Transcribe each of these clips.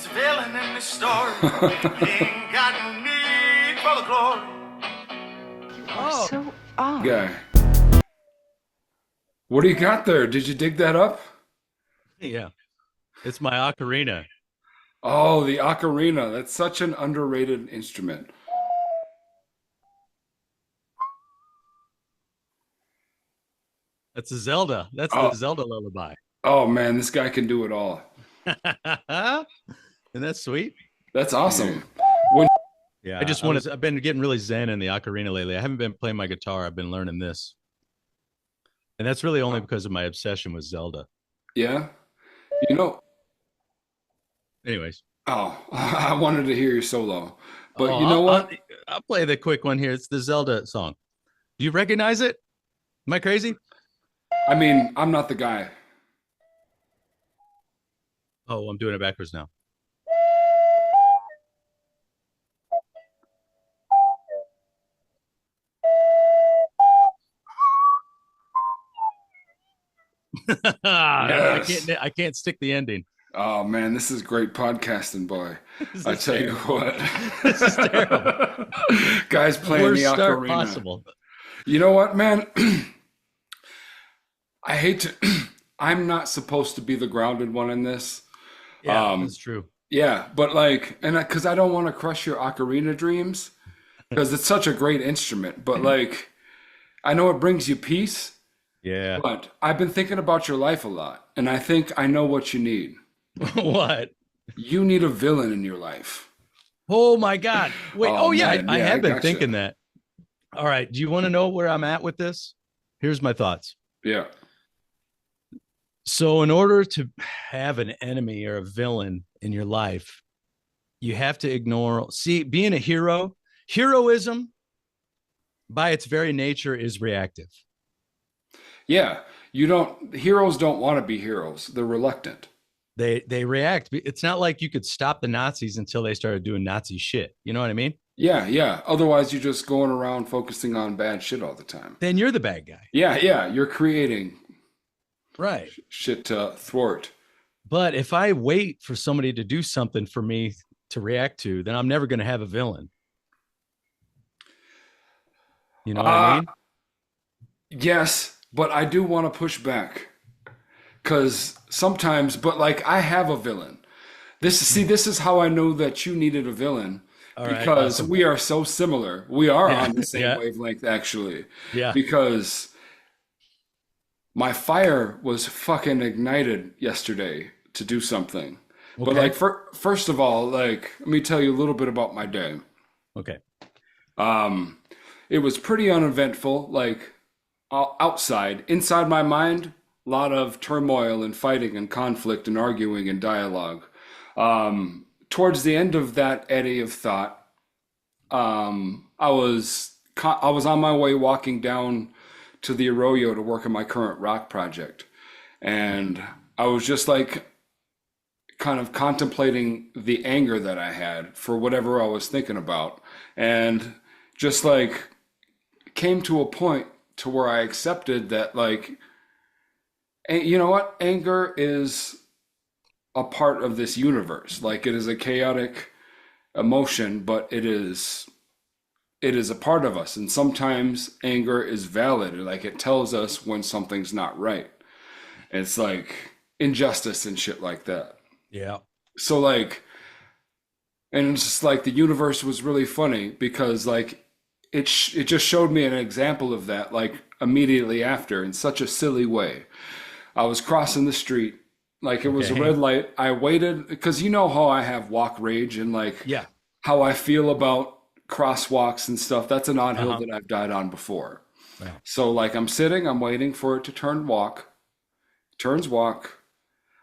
There's a villain in this story. He ain't got no need for the glory. Oh, so odd. Guy. What do you got there? Did you dig that up? Yeah. It's my ocarina. Oh, the ocarina. That's such an underrated instrument. That's a Zelda. That's the Zelda lullaby. Oh man, this guy can do it all. Isn't that sweet? That's awesome. Yeah. I've been getting really zen in the ocarina lately. I haven't been playing my guitar. I've been learning this. And that's really only because of my obsession with Zelda. Yeah. Anyways. Oh, I wanted to hear your solo. But you know what? I'll play the quick one here. It's the Zelda song. Do you recognize it? Am I crazy? I mean, I'm not the guy. Oh, I'm doing it backwards now. Yes. I can't stick the ending. Oh man, this is great podcasting, boy. I tell you what. This is terrible. Guys playing the ocarina. Possible. You know what, man? I hate to I'm not supposed to be the grounded one in this. Yeah, that's true. Yeah, but because I don't want to crush your ocarina dreams because it's such a great instrument, but like I know it brings you peace. Yeah. But I've been thinking about your life a lot, and I think I know what you need. What? You need a villain in your life. Oh my God. Wait. Man. I have been thinking that. All right. Do you want to know where I'm at with this? Here's my thoughts. Yeah. So in order to have an enemy or a villain in your life, you have to being a hero, heroism by its very nature is reactive. Yeah. Heroes don't want to be heroes. They're reluctant. They react. It's not like you could stop the Nazis until they started doing Nazi shit. You know what I mean? Yeah, yeah. Otherwise, you're just going around focusing on bad shit all the time. Then you're the bad guy. Yeah, yeah. You're creating shit to thwart. But if I wait for somebody to do something for me to react to, then I'm never going to have a villain. You know what I mean? Yes, but I do want to push back. Because sometimes, I have a villain. This is how I know that you needed a villain. Because we are so similar. We are on the same wavelength, actually. Yeah. Because my fire was fucking ignited yesterday to do something. Okay. But first of all, let me tell you a little bit about my day. Okay. It was pretty uneventful, outside. Inside my mind, a lot of turmoil and fighting and conflict and arguing and dialogue. Towards the end of that eddy of thought, I was on my way walking down to the Arroyo to work on my current rock project. And I was just kind of contemplating the anger that I had for whatever I was thinking about. And just came to a point to where I accepted that you know what? Anger is a part of this universe. It is a chaotic emotion, but it is a part of us. And sometimes anger is valid. It tells us when something's not right. It's injustice and shit like that. Yeah. So and it's just the universe was really funny because it just showed me an example of that immediately after in such a silly way. I was crossing the street. It was a red light. I waited because you know how I have walk rage and how I feel about crosswalks and stuff. That's an odd hill that I've died on before. Wow. So I'm sitting, I'm waiting for it to turns walk.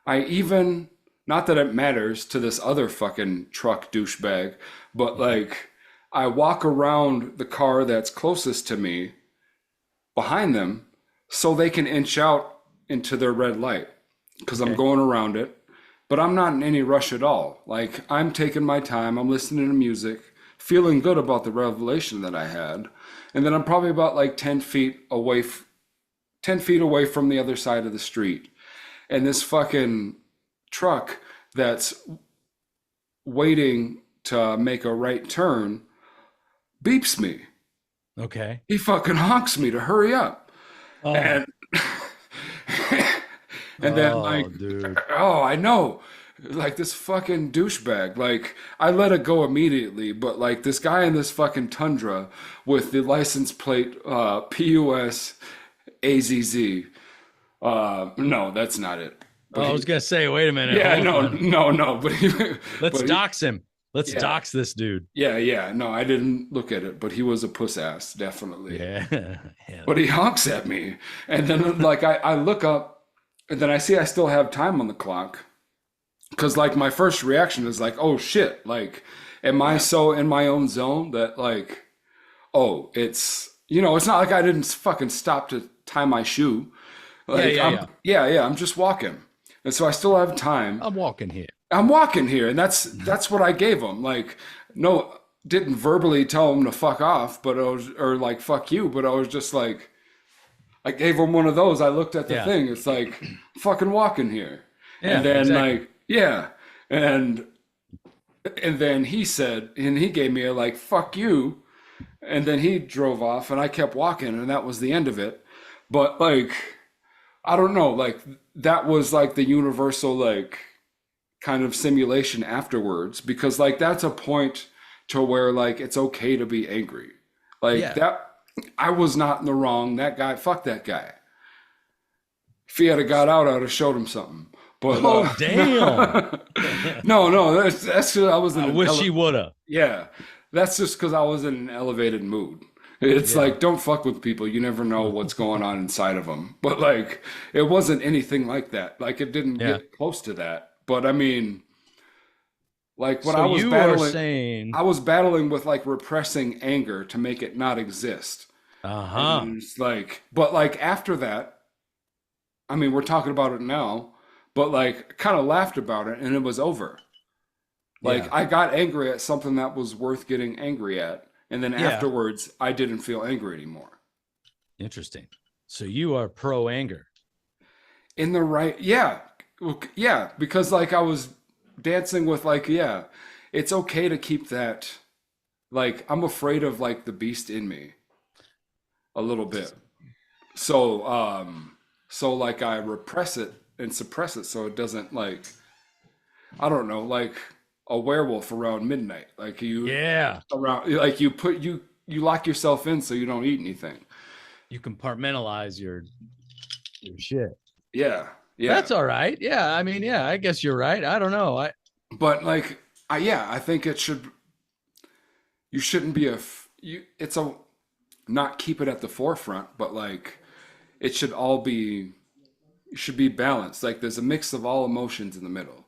I even, not that it matters to this other fucking truck douchebag, but I walk around the car that's closest to me behind them so they can inch out into their red light. Because I'm going around it, but I'm not in any rush at all. I'm taking my time, I'm listening to music, feeling good about the revelation that I had, and then I'm probably about 10 feet away from the other side of the street, and this fucking truck that's waiting to make a right turn beeps me. Okay. He fucking honks me to hurry up. Oh, And and then like, oh, dude. oh, I know. Like this fucking douchebag. Like I let it go immediately, but like this guy in this fucking Tundra with the license plate PUS AZZ. No, that's not it. Oh, But I was gonna say, wait a minute. yeah, Hold no, on. no, no. Let's but dox him. Let's yeah, dox this dude. yeah, yeah. No, I didn't look at it, but he was a puss ass, definitely. Yeah. Hell. But he honks at me, and then like I look up, and then I see I still have time on the clock, because like my first reaction is like, oh shit, like, am I so in my own zone that like, oh, it's not like I didn't fucking stop to tie my shoe, like yeah, I'm just walking, and so I still have time. I'm walking here. I'm walking here, and that's what I gave him. Like, no, didn't verbally tell him to fuck off, but or like fuck you, but I was just like, I gave him one of those. I looked at the thing. It's like fucking walking here, and then like and then he said, and he gave me a like fuck you, and then he drove off, and I kept walking, and that was the end of it. But like, I don't know, like that was like the universal like kind of simulation afterwards, because like that's a point to where like it's okay to be angry, like that I was not in the wrong. That guy, fuck that guy. If he had got out, I would have showed him something. But damn. no, that's because I was in I wish he woulda. Yeah, that's just because I was in an elevated mood. It's like, don't fuck with people. You never know what's going on inside of them. But like, it wasn't anything like that. Like, it didn't get close to that. But I mean, like when I was battling, I was battling with like repressing anger to make it not exist. It's like, but like after that, I mean, we're talking about it now, but like kind of laughed about it and it was over. Like I got angry at something that was worth getting angry at. And then afterwards, I didn't feel angry anymore. Interesting. So you are pro anger. In the right, yeah, because like I was dancing with like, it's okay to keep that. Like I'm afraid of like the beast in me, a little bit. So like I repress it and suppress it so it doesn't like, I don't know, like a werewolf around midnight. Like around like you lock yourself in so you don't eat anything. You compartmentalize your shit. Yeah. That's all right. Yeah, I mean, I guess you're right. I don't know. But like, I think it should. You shouldn't be it's a not keep it at the forefront, but like, it should all be. It should be balanced. Like, there's a mix of all emotions in the middle.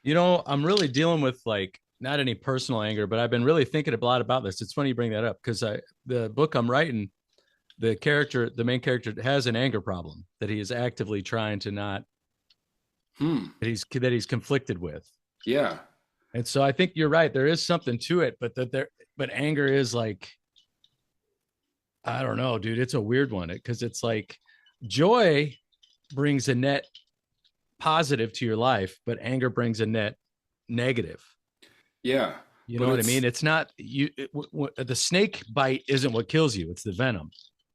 You know, I'm really dealing with like not any personal anger, but I've been really thinking a lot about this. It's funny you bring that up because the book I'm writing. The main character has an anger problem that he is actively trying to not, that he's conflicted with. Yeah. And so I think you're right. There is something to it, but anger is like, I don't know, dude, it's a weird one because it's like joy brings a net positive to your life, but anger brings a net negative. Yeah. You know what I mean? It's not the snake bite isn't what kills you. It's the venom.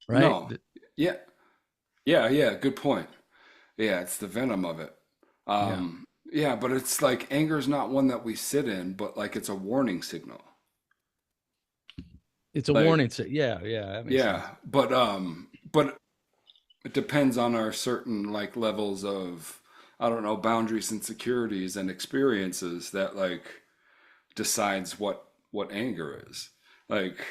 Right. No. Yeah. Good point. Yeah, it's the venom of it. But it's like anger is not one that we sit in, but like it's a warning signal. It's a warning signal. Yeah. Yeah, but it depends on our certain like levels of, I don't know, boundaries, insecurities, and experiences that like decides what anger is. Like,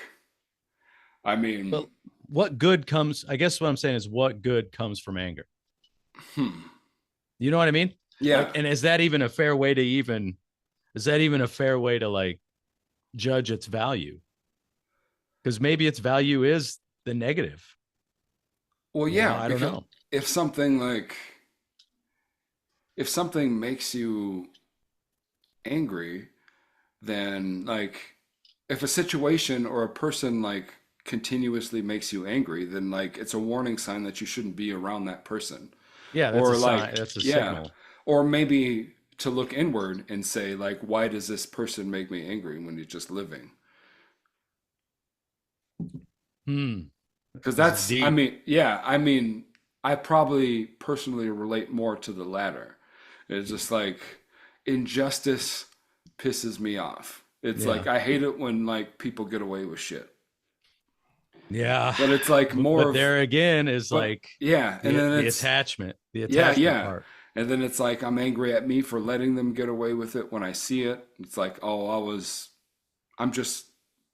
I mean. But what good comes, I guess what I'm saying is what good comes from anger? You know what I mean? Yeah. Like, and is that even a fair way to like judge its value? Because maybe its value is the negative. Well, yeah. I don't know. If something makes you angry, then like if a situation or a person like continuously makes you angry, then like it's a warning sign that you shouldn't be around that person. Yeah, that's a signal. Or maybe to look inward and say, like, why does this person make me angry when he's just living? Because that's, deep. I mean, yeah, I mean, I probably personally relate more to the latter. It's just like injustice pisses me off. It's Yeah. like I hate it when like people get away with shit. Yeah. But it's like more But of, there again is but, like yeah, and then the it's attachment, yeah, yeah. part. And then it's like I'm angry at me for letting them get away with it when I see it. It's like, oh, I'm just,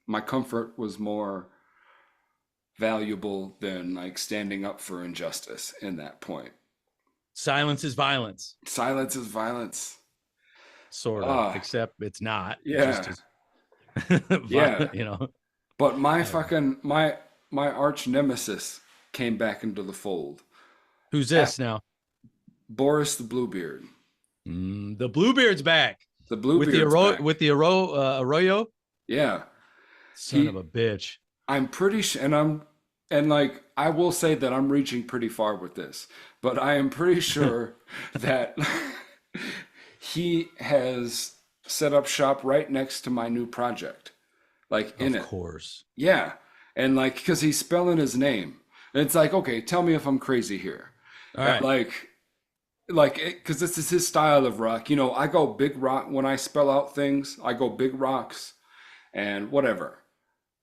my comfort was more valuable than like standing up for injustice in that point. Silence is violence, Silence is violence. sort of, Ah, except it's not. yeah, It's just yeah. you know. But my fucking my arch nemesis came back into the fold. Who's this now? Boris the Bluebeard. The Bluebeard's back The Bluebeard's back. with the Arroyo. Yeah. Son of a bitch. I'm pretty sure, and like I will say that I'm reaching pretty far with this, but I am pretty sure that he has set up shop right next to my new project, like in it. Of course. Yeah, and like because he's spelling his name, and it's like, okay, tell me if I'm crazy here. All right. Like because this is his style of rock. You know, I go big rock when I spell out things. I go big rocks and whatever.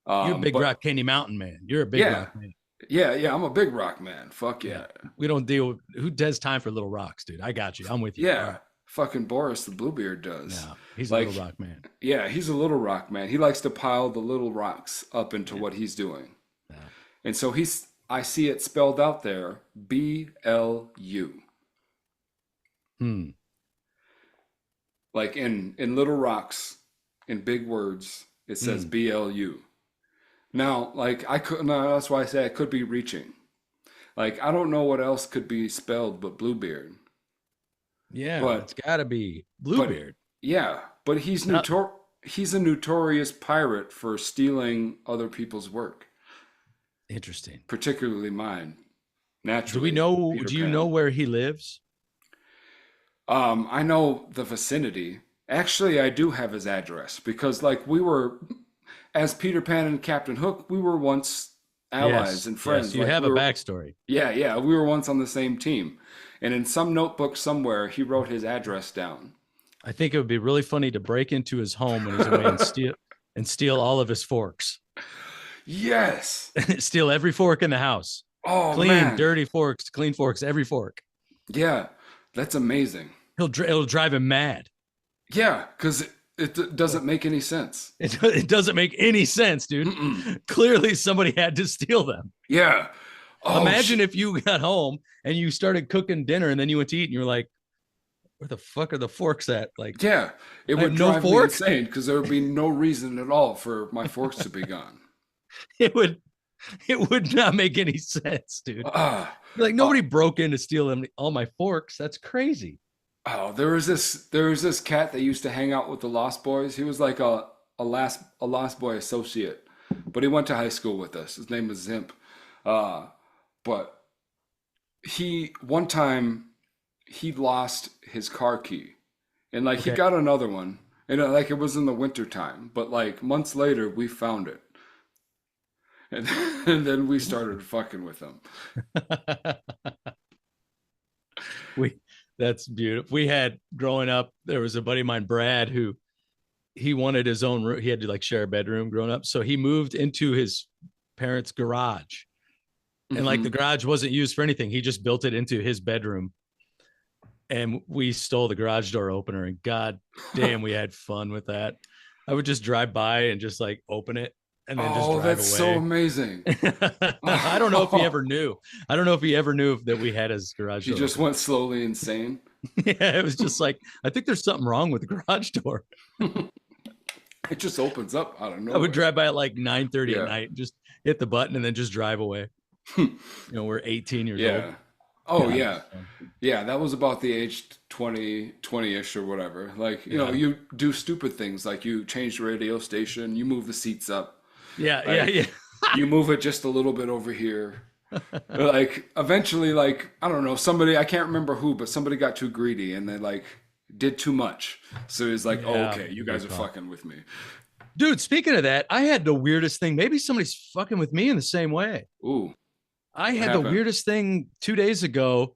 You're a big rock Candy Mountain man. You're a big rock man. Yeah, I'm a big rock man. Fuck yeah. We don't deal with who does time for little rocks, dude. I got you. I'm with you. Yeah. Right. Fucking Boris the Bluebeard does. No, he's like, a little rock man. Yeah, he's a little rock man. He likes to pile the little rocks up into what he's doing. Yeah. And so I see it spelled out there, BLU. Like in little rocks, in big words, it says BLU. Now, like that's why I say I could be reaching. Like I don't know what else could be spelled but Bluebeard. Yeah, but it's got to be Bluebeard. Yeah, but he's a notorious pirate for stealing other people's work. Interesting. Particularly mine. Naturally. Do we know? Do you know where he lives? I know the vicinity. Actually, I do have his address because, like, we were, as Peter Pan and Captain Hook, we were once allies and friends. Yes, you like, have a backstory. Yeah, we were once on the same team. And in some notebook somewhere, he wrote his address down. I think it would be really funny to break into his home when he's away and steal all of his forks. Yes. Steal every fork in the house. Oh, clean, man. dirty forks, clean forks, every fork. Yeah, that's amazing. It'll drive him mad. Yeah, because it doesn't make any sense. It doesn't make any sense, dude. Clearly, somebody had to steal them. Yeah. Oh, imagine if you got home and you started cooking dinner and then you went to eat and you're like, where the fuck are the forks at? Like, yeah, it would no drive me fork? insane because there would be no reason at all for my forks to be gone. It would not make any sense, dude. Like nobody broke in to steal all my forks. That's crazy. Oh, there was this cat that used to hang out with the Lost Boys. He was like a Lost Boy associate, but he went to high school with us. His name was Zimp. But one time he lost his car key, and like he got another one, and like it was in the winter time, but like months later we found it, and then we started fucking with him. That's beautiful. We had growing up, there was a buddy of mine, Brad, who he wanted his own room. He had to like share a bedroom growing up. So he moved into his parents' garage. And like the garage wasn't used for anything. He just built it into his bedroom. And we stole the garage door opener, and god damn, we had fun with that. I would just drive by and just like open it and then just drive away. Oh, that's so amazing. I don't know if he ever knew. I don't know if he ever knew that we had his garage door. He just went slowly insane. Yeah, it was just like, I think there's something wrong with the garage door. It just opens up out of nowhere. I would drive by at like 9:30 at night, just hit the button and then just drive away. You know, we're 18 years old. Oh, yeah. Yeah, that was about the age 20-ish or whatever. Like, you know, you do stupid things like you change the radio station, you move the seats up. Yeah. You move it just a little bit over here. Like, eventually, like, I don't know, somebody, I can't remember who, but somebody got too greedy and they, like, did too much. So he's like, oh, Yeah, okay, you guys are fucking with me. Dude, speaking of that, I had the weirdest thing. Maybe somebody's fucking with me in the same way. Ooh, I what had the happened? weirdest thing 2 days ago.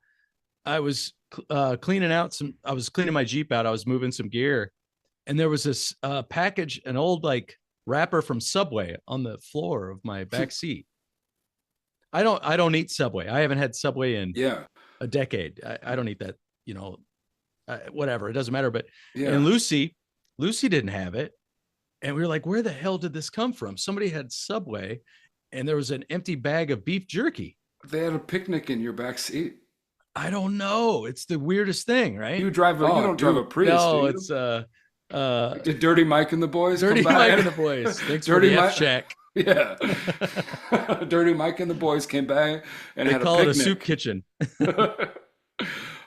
I was I was cleaning my Jeep out. I was moving some gear, and there was this package, an old like wrapper from Subway on the floor of my back seat. I don't eat Subway. I haven't had Subway in Yeah, a decade. I don't eat that, whatever. It doesn't matter. But yeah. and Lucy didn't have it. And we were like, where the hell did this come from? Somebody had Subway and there was an empty bag of beef jerky. They had a picnic in your back seat. I don't know. It's the weirdest thing, right? You don't drive a Prius, no, do you? it's Did Dirty Mike and the boys Dirty come by? Mike and the boys. Thanks Dirty for the Mike. F-Shack. Yeah. Dirty Mike and the boys came by and They had call a it a picnic. soup kitchen.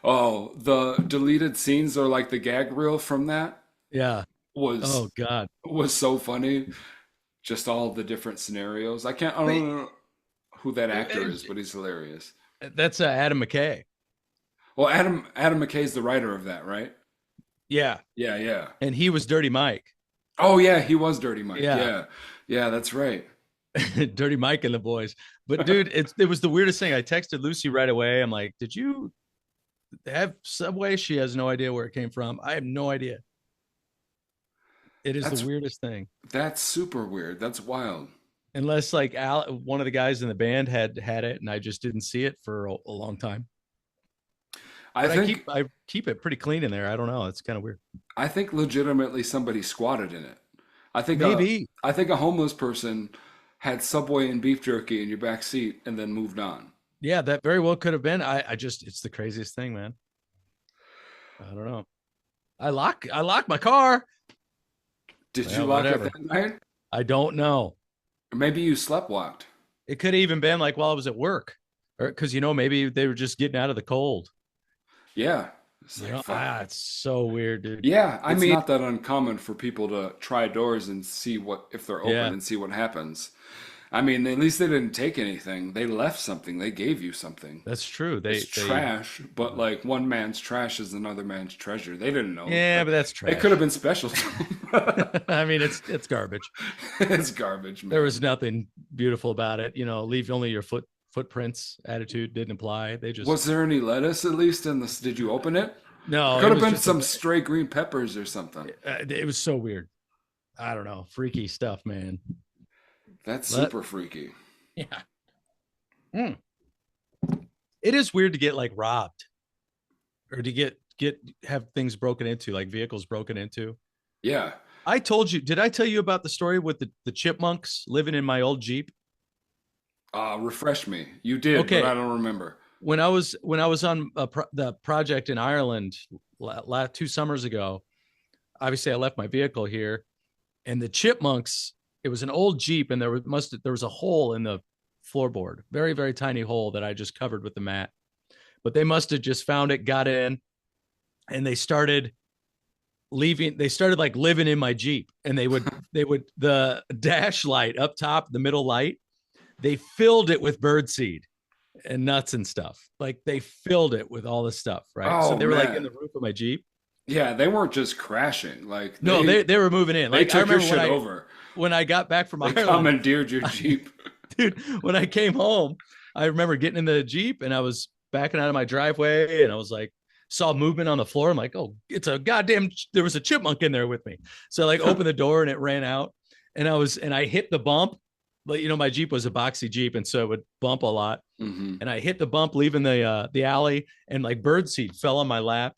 Oh, the deleted scenes or like the gag reel from that Yeah. was Oh God. was so funny. Just all the different scenarios. I don't know who that actor is, but he's hilarious. That's Adam McKay. Well, Adam McKay's the writer of that, right? Yeah. Yeah, yeah. And he was Dirty Mike. Oh yeah, he was Dirty Mike. Yeah. Yeah. Yeah, that's right. Dirty Mike and the boys. But dude, it was the weirdest thing. I texted Lucy right away. I'm like, did you have Subway? She has no idea where it came from. I have no idea. It is the weirdest thing. That's super weird. That's wild. Unless like one of the guys in the band had it and I just didn't see it for a long time. I keep it pretty clean in there. I don't know. It's kind of weird. I think legitimately somebody squatted in it. I think Maybe. I think a homeless person had Subway and beef jerky in your back seat and then moved on. Yeah, that very well could have been. It's the craziest thing, man. I don't know. I lock my car. Did you lock it that night? I don't know. Or maybe you sleptwalked. It could have even been like while I was at work, or because maybe they were just getting out of the cold. Yeah. It's so weird, dude. Yeah, I mean, it's not that uncommon for people to try doors and see if they're open and see what happens. I mean, at least they didn't take anything. They left something. They gave you something. That's true. It's trash, but like one man's trash is another man's treasure. They didn't know. Yeah, but that's trash. It could have been special to them. I mean, it's garbage. It's garbage, man. There was nothing beautiful about it. Leave only your footprints attitude didn't apply. They just... Was there any lettuce at least in this? Did you open it? No. Could have been some stray green peppers or something. It was so weird. I don't know. Freaky stuff, man. That's super freaky. Yeah. It is weird to get like robbed or to have things broken into, like vehicles broken into. Yeah. Did I tell you about the story with the chipmunks living in my old Jeep? Refresh me. You did, okay. But I don't remember. When I was on the project in Ireland 2 summers ago, obviously I left my vehicle here, and the chipmunks. It was an old Jeep, and there was a hole in the floorboard, very very tiny hole that I just covered with the mat. But they must have just found it, got in, and they started leaving. They started like living in my Jeep, and they would the dash light up top, the middle light, they filled it with birdseed and nuts and stuff. Like they filled it with all this stuff, right? Oh, so they were man. like in the roof of my Jeep. Yeah, they weren't just crashing. Like they were moving in. They Like took I remember your shit over. When I got back from Ireland, commandeered your Jeep. Dude, when I came home, I remember getting in the Jeep and I was backing out of my driveway and I was like, saw movement on the floor. I'm like, oh, it's a goddamn, there was a chipmunk in there with me. So I like opened the door and it ran out and I hit the bump. But my Jeep was a boxy Jeep. And so it would bump a lot. Mm-hmm. And I hit the bump, leaving the alley, and like birdseed fell on my lap.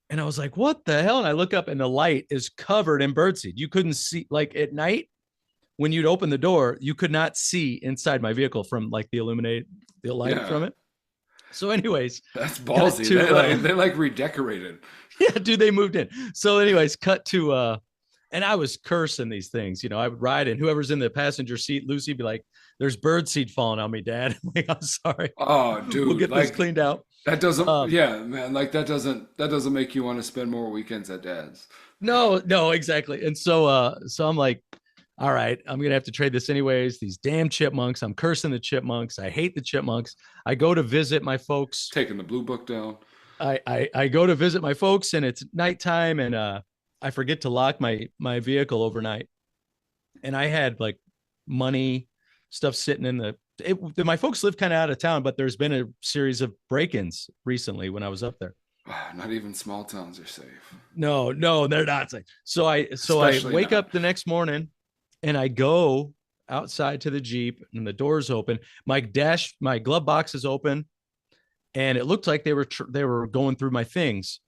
And I was like, what the hell? And I look up and the light is covered in birdseed. You couldn't see, like at night when you'd open the door, you could not see inside my vehicle from like the light from it. So anyways, that's ballsy. They like redecorated. Yeah, dude, they moved in. So anyways, cut to, and I was cursing these things, I would ride and whoever's in the passenger seat, Lucy would be like, there's birdseed falling on me, Dad. I'm like, I'm sorry. Oh, dude. We'll get this cleaned out. That doesn't, man. Like that doesn't make you want to spend more weekends at Dad's. No, exactly. And so I'm like, all right, I'm going to have to trade this anyways. These damn chipmunks. I'm cursing the chipmunks. I hate the chipmunks. I go to visit my folks. Taking the blue book down. I go to visit my folks and it's nighttime and I forget to lock my vehicle overnight. And I had like money stuff sitting in my folks live kind of out of town, but there's been a series of break-ins recently when I was up there. Not even small towns are safe. No, they're not safe. So I Especially wake not. up the next morning and I go outside to the Jeep and the door's open. My glove box is open, and it looked like they were going through my things,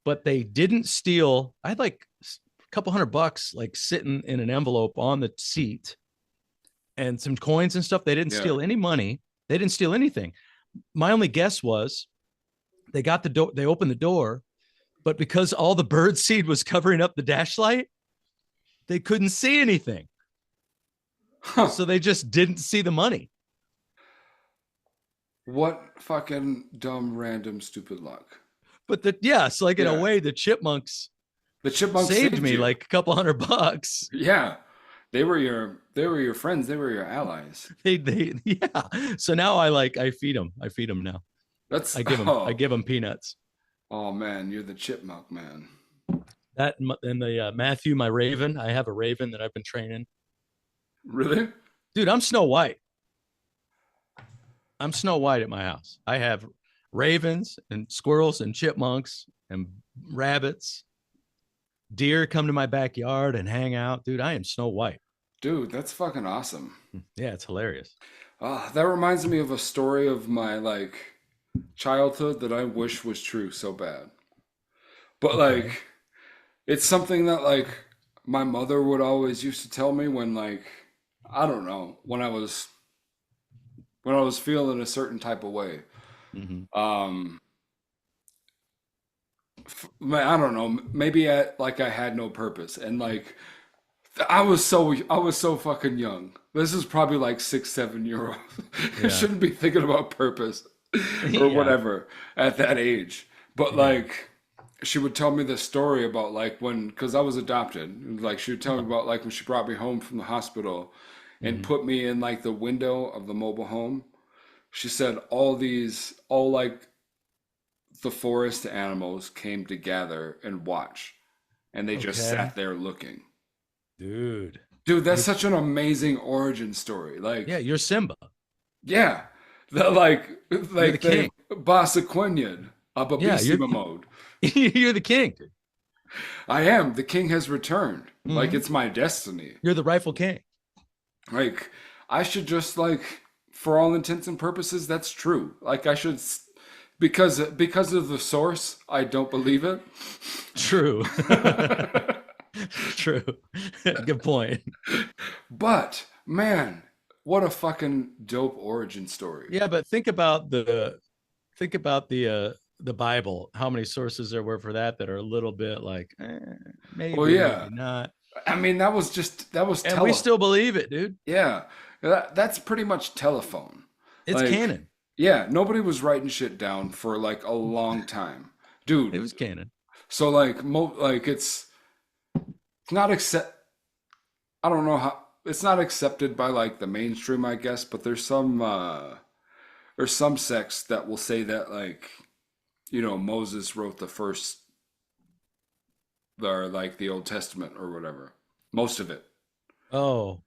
but they didn't steal. I had like a couple $100 like sitting in an envelope on the seat and some coins and stuff. They didn't steal any money. They didn't steal anything. My only guess was they got the door, they opened the door, but because all the bird seed was covering up the dash light, they couldn't see anything. Huh. So they just didn't see the money. What fucking dumb, random, stupid luck. But so like in a way, the chipmunks saved me you. like a couple $100. Yeah. They were your friends. They were your allies. Yeah. So now I feed them. I feed them now. I give them peanuts. Oh man, you're the chipmunk man. That and the Matthew, my raven. I have a raven that I've been training. Really? Dude, I'm Snow White. I'm Snow White at my house. I have ravens and squirrels and chipmunks and rabbits. Deer come to my backyard and hang out. Dude, I am Snow White. Dude, that's fucking awesome. Yeah, it's hilarious. That reminds me of a story of my like childhood that I wish was true so bad. But like it's something that like my mother would always used to tell me when like I don't know, when I was feeling a certain type of way. Mm-hmm. I don't know, maybe I had no purpose and like I was so fucking young. This is probably like 6-7 year old. I shouldn't be thinking about purpose or whatever at that age. But like she would tell me this story about like because I was adopted. Like she would tell me about like when she brought me home from the hospital and put me in like the window of the mobile home. She said all like the forest animals came to gather and watch, and they just sat there looking. Dude, that's such an amazing origin story. Like, yeah, you're Simba. Yeah, like the king. Basa Quenyan, Ababissima mode. You're the king. Dude. I am. The king has returned. Like it's my destiny. You're the rightful king. Like I should just like, for all intents and purposes, that's true. Like I should, because of the source, I don't believe it. True. True. Good point. But man, what a fucking dope origin story. Yeah, but think about the Bible. How many sources there were for that are a little bit like maybe, maybe not. I mean, that was and we still believe it, dude. Yeah, that's pretty much telephone. It's like, canon. Yeah, nobody was writing shit down for like a long time, dude. It was canon. So like, it's not I don't know how it's not accepted by like the mainstream, I guess. But there's some sects that will say that like, Moses wrote the first, or like the Old Testament or whatever, most of it. Oh,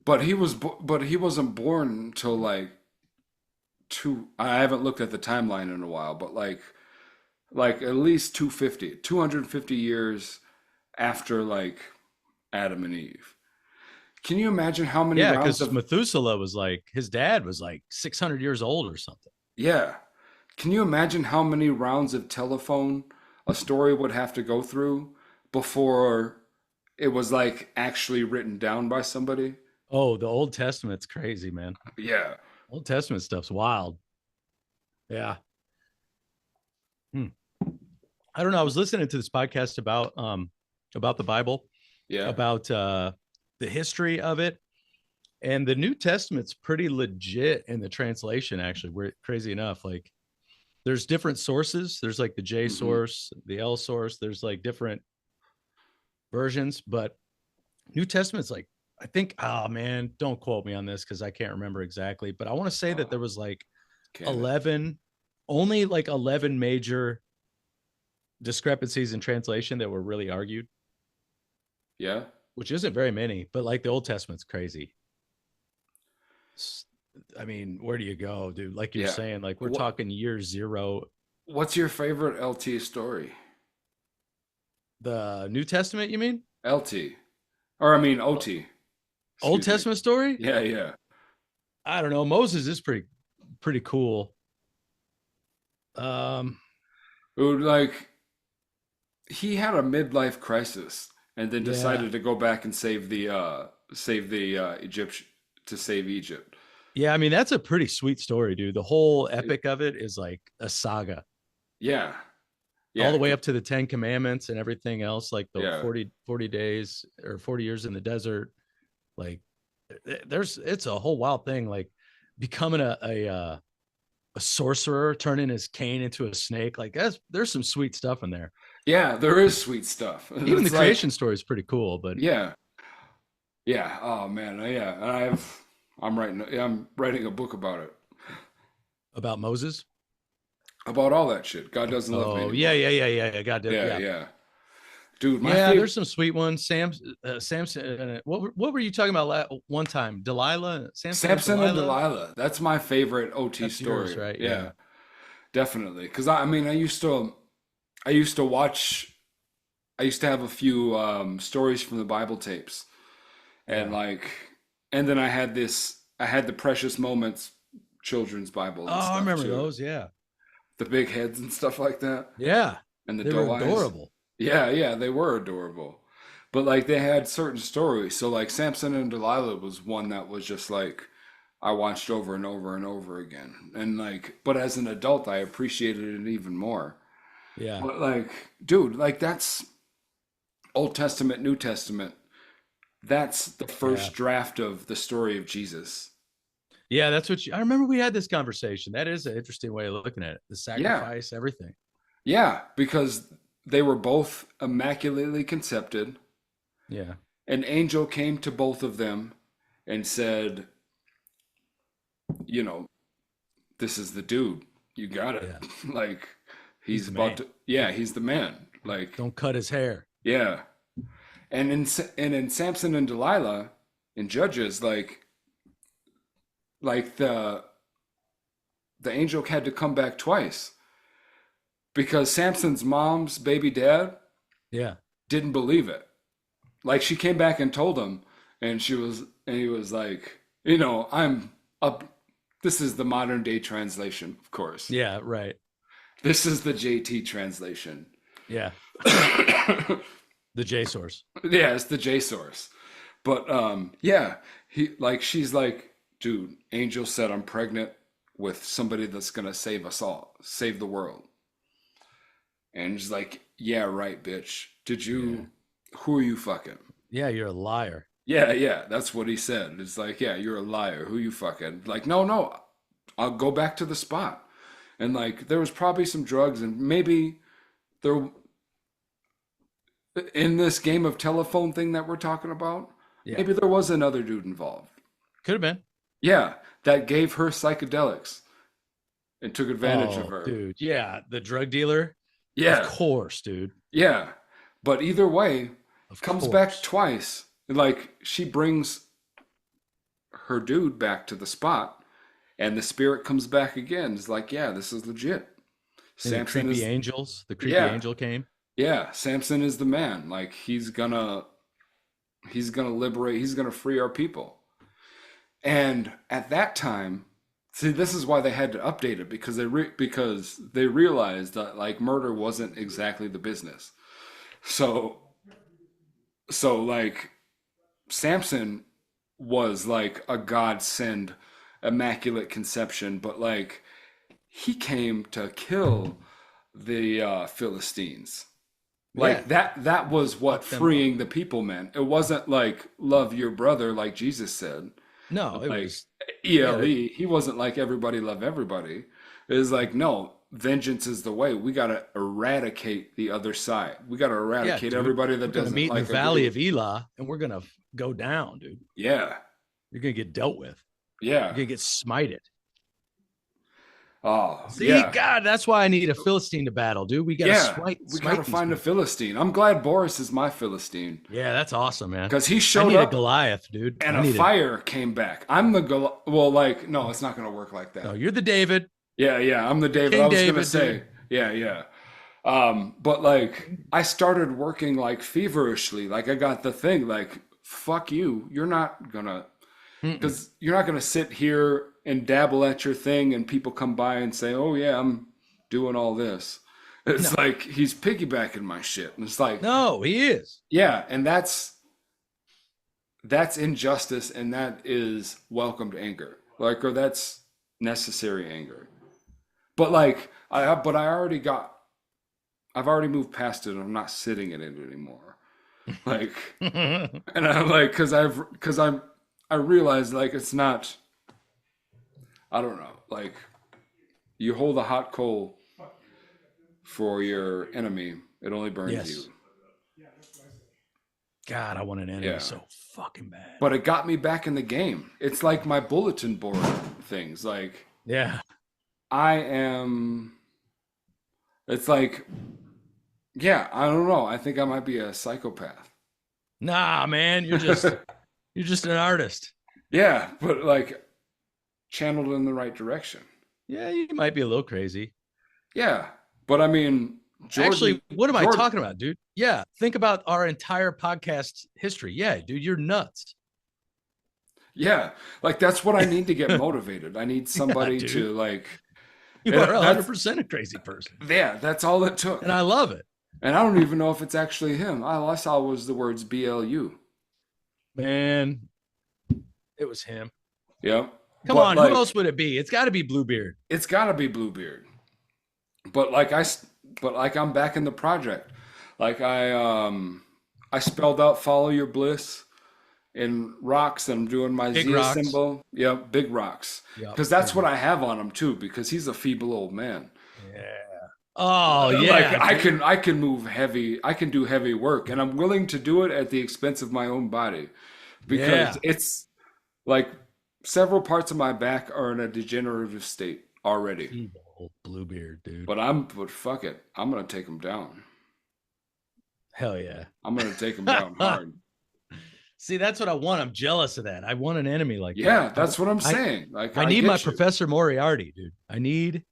but he wasn't born until like I haven't looked at the timeline in a while, but like at least 250 years after like Adam and Eve. Can you imagine how many rounds because Methuselah was like, his dad was like 600 years old or something. Yeah. Can you imagine how many rounds of telephone a story would have to go through before it was like actually written down by somebody? Oh, the Old Testament's crazy, man. Yeah. Old Testament stuff's wild. Yeah. I don't know. I was listening to this podcast about the Bible. Yeah. About the history of it. And the New Testament's pretty legit in the translation, actually. We're crazy enough. Like there's different sources. There's like the J source, the L source. There's like different versions, but New Testament's like, I think, oh man, don't quote me on this because I can't remember exactly, but I want to say that there was like 11 major discrepancies in translation that were really argued, Yeah. which isn't very many, but like the Old Testament's crazy. I mean, where do you go, dude? Like you're Yeah. saying, like we're talking year zero. What's your favorite LT story? The New Testament, you mean? LT. Or I mean OT. Old Excuse me. Testament story? Yeah, yeah. I don't know. Moses is pretty cool. Like he had a midlife crisis and then Yeah. decided to go back and save the Egypt to save Egypt. Yeah, I mean, that's a pretty sweet story, dude. The whole epic of it is like a saga. Yeah. Yeah. All the way up to the 10 Commandments and everything else, like the Yeah. 40 days or 40 years in the desert. Like it's a whole wild thing. Like becoming a sorcerer, turning his cane into a snake. Like there's some sweet stuff in there. Yeah, there is sweet stuff. Even the It's creation story is pretty cool, but yeah. Yeah. Oh man. Yeah. And I'm writing a book about it. about Moses. About all that shit. God doesn't love me Oh, anymore. yeah. God did. Yeah, Yeah. yeah. Dude, my Yeah, favorite. there's some sweet ones. Samson. What were you talking about one time? Delilah, Samson and Delilah. That's my favorite OT That's story. yours, right? Yeah, Yeah. definitely. Because I mean, I used to watch. I used to have a few stories from the Bible tapes, and and then I had the Precious Moments children's Bible. Oh, I remember those. Yeah, the big heads and stuff like that, yeah, and the they doe were eyes. adorable. Yeah, they were adorable. But like they had certain stories. So like Samson and Delilah was one that was just like I watched over and over and over again. And like but as an adult I appreciated it even more. Yeah, But like dude, like that's Old Testament, New Testament. That's the first draft of the story of Jesus. yeah. That's what I remember. We had this conversation. That is an interesting way of looking at it. The sacrifice, everything. Yeah, because they were both immaculately conceived. Yeah, An angel came to both of them and said, this is the dude. You got it. Yeah. Like he's the about man. to. Yeah, he's the man. Like don't cut his hair. yeah, and in Samson and Delilah in Judges, like the angel had to come back twice because Samson's mom's baby dad Yeah, didn't believe it. Like she came back and told him, and he was like, I'm up. This is the modern day translation, of course. yeah, right. This is the JT translation. Yeah, the J source. Yeah, it's the J source. But yeah, she's like, dude, Angel said I'm pregnant with somebody that's gonna save us all, save the world. And he's like, yeah, right, bitch. Who are you fucking? Yeah, you're a liar. Yeah, that's what he said. It's like, yeah, you're a liar. Who you fucking? Like, no, I'll go back to the spot. And like, there was probably some drugs, and maybe there in this game of telephone thing that we're talking about, maybe there was another dude involved. Could have been. Yeah, that gave her psychedelics and took advantage of her. Dude, yeah, the drug dealer. Yeah, of course, dude. Yeah, but either way, comes back twice. Like she brings her dude back to the spot, and the spirit comes back again. It's like, yeah, this is legit. The creepy angel came. Yeah, Samson is the man. Like he's gonna liberate. He's gonna free our people. And at that time, see, this is why they had to update it because they realized that like murder wasn't exactly the business. So like Samson was like a godsend, immaculate conception, but like he came to kill the Philistines. Like that was what freeing the people meant. It wasn't like love your brother like Jesus said. No, it like, was ELE. He wasn't like everybody love everybody. It was like, no, vengeance is the way. We got to eradicate the other side. We got to eradicate everybody that doesn't meet like in the Valley of Elah, and we're gonna go down, dude. Yeah, you're gonna get dealt with. Yeah, you're gonna get smited. Oh, See, yeah. God, that's why I need a Philistine to battle, dude. We gotta Yeah, smite. we smite gotta these find a people. Philistine. I'm glad Boris is my Philistine Yeah, that's awesome, man. because he I showed need a up Goliath, dude. and I a need a. fire came back. I'm the well, like, no, it's not gonna work like No, that. you're the David, Yeah, yeah, I'm the David. I King was gonna David, say, dude. yeah, yeah. But like, I started working like feverishly. Like, I got the thing. Like, fuck you. You're not gonna, Mm-mm. because you're not gonna sit here and dabble at your thing, and people come by and say, "Oh yeah, I'm doing all this." It's No, like he's piggybacking my shit, and it's like, no, he is. yeah, and that's injustice, and that is welcomed anger, like, or that's necessary anger. But like, I've already moved past it. I'm not sitting in it anymore. Like, and I'm like, I realize like it's not. I don't know. Like, you hold a hot coal for your enemy, it only burns Yes. you. God, I want an enemy Yeah. so fucking bad. But it got me back in the game. It's like my bulletin board things. Like, Yeah. I am. It's like, yeah, I don't know. I think I might be a psychopath. Nah, man, you're just an artist. Yeah, but like channeled in the right direction. Yeah, you might be a little crazy. Yeah, but I mean, Actually, what am I Jordan- talking about, dude? Yeah, think about our entire podcast history. Yeah, dude, you're nuts. Yeah, like that's what I need to get motivated. I need somebody dude. to like. You Yeah, are that's- 100% a crazy person. Yeah, that's all it took. And I love it. And I don't even know if it's actually him. All I saw was the words BLU. Man, it was him. Yep. Come But, on, like, who else would it be? It's got to be Bluebeard. It's got to be Bluebeard. But like I'm back in the project. Like I spelled out "Follow Your Bliss" in rocks, and I'm doing my Big Z rocks. symbol. Yep, big rocks. Yep. Because that's what I have on him too. Because he's a feeble old man. Yeah. Oh, yeah. Like I can move heavy. I can do heavy work, and I'm willing to do it at the expense of my own body, because Yeah. it's like several parts of my back are in a degenerative state already. Evil old Bluebeard, dude. But fuck it, I'm gonna take him down. Hell yeah. I'm gonna take him down hard. See, that's what I want. I'm jealous of that. I want an enemy like Yeah, that. that's what I'm saying. Like I need get my you. Professor Moriarty, dude.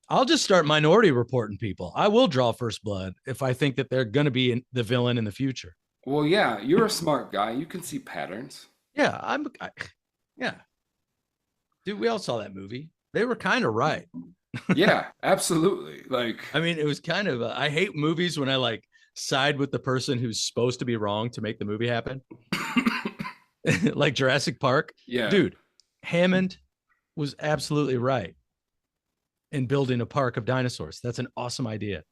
I'll just start Minority reporting people. I will draw first blood if I think that they're going to be the villain in the future. Well, yeah, you're a smart guy. You can see patterns. Yeah, yeah. Dude, we all saw that movie. They were kind of right. Yeah, absolutely. Like, I mean, it was kind of, I hate movies when I like side with the person who's supposed to be wrong to make the movie happen. Like Jurassic Park. yeah, Dude, Hammond was absolutely right in building a park of dinosaurs. That's an awesome idea.